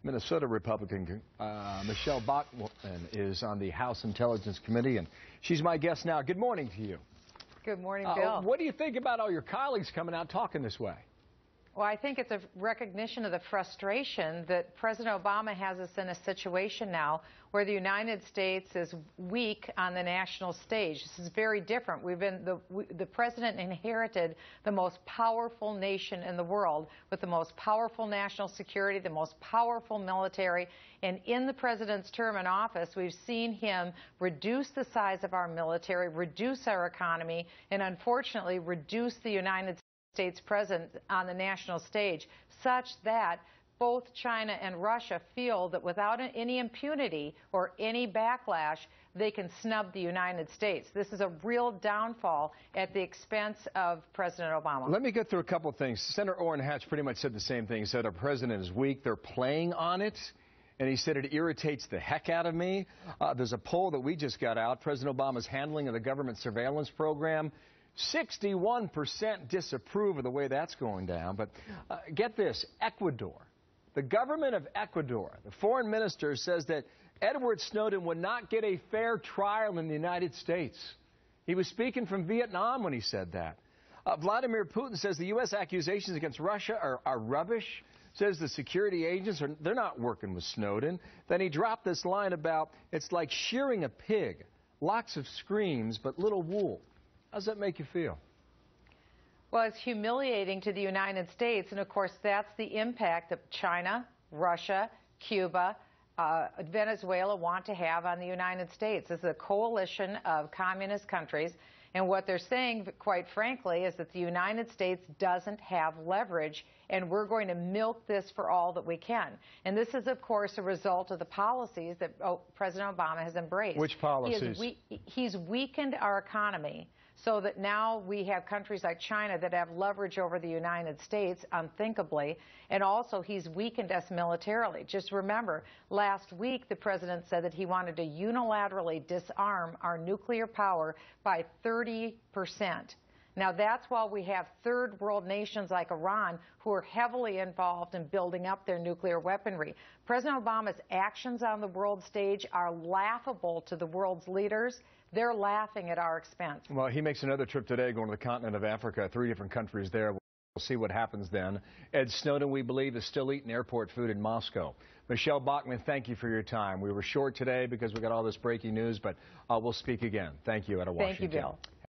Minnesota Republican Michele Bachmann is on the House Intelligence Committee, and she's my guest now. Good morning to you. Good morning, Bill. What do you think about all your colleagues coming out talking this way? Well, I think it's a recognition of the frustration that President Obama has us in a situation now where the United States is weak on the national stage. This is very different. The president inherited the most powerful nation in the world with the most powerful national security, the most powerful military. And in the president's term in office, we've seen him reduce the size of our military, reduce our economy, and unfortunately reduce the United States presence on the national stage, such that both China and Russia feel that without any impunity or any backlash, they can snub the United States. This is a real downfall at the expense of President Obama. Let me get through a couple of things. Senator Orrin Hatch pretty much said the same thing. He said our president is weak. They're playing on it. And he said it irritates the heck out of me. There's a poll that we just got out. President Obama's handling of the government surveillance program. 61% disapprove of the way that's going down. But get this, Ecuador. The government of Ecuador, the foreign minister, says that Edward Snowden would not get a fair trial in the United States. He was speaking from Vietnam when he said that. Vladimir Putin says the U.S. accusations against Russia are rubbish. Says the security agents, they're not working with Snowden. Then he dropped this line about it's like shearing a pig. Lots of screams, but little wool. How does that make you feel? Well, it's humiliating to the United States, and of course that's the impact that China, Russia, Cuba, Venezuela want to have on the United States. This is a coalition of communist countries, and what they're saying, quite frankly, is that the United States doesn't have leverage, and we're going to milk this for all that we can. And this is, of course, a result of the policies that President Obama has embraced. Which policies? He's weakened our economy, so that now we have countries like China that have leverage over the United States unthinkably, and also he's weakened us militarily. Just remember, last week the president said that he wanted to unilaterally disarm our nuclear power by 30%. Now that's while we have third world nations like Iran who are heavily involved in building up their nuclear weaponry. President Obama's actions on the world stage are laughable to the world's leaders. They're laughing at our expense. Well, he makes another trip today going to the continent of Africa, 3 different countries there. We'll see what happens then. Ed Snowden, we believe, is still eating airport food in Moscow. Michele Bachmann, thank you for your time. We were short today because we got all this breaking news, but we'll speak again. Thank you out of Washington. Thank you, Bill.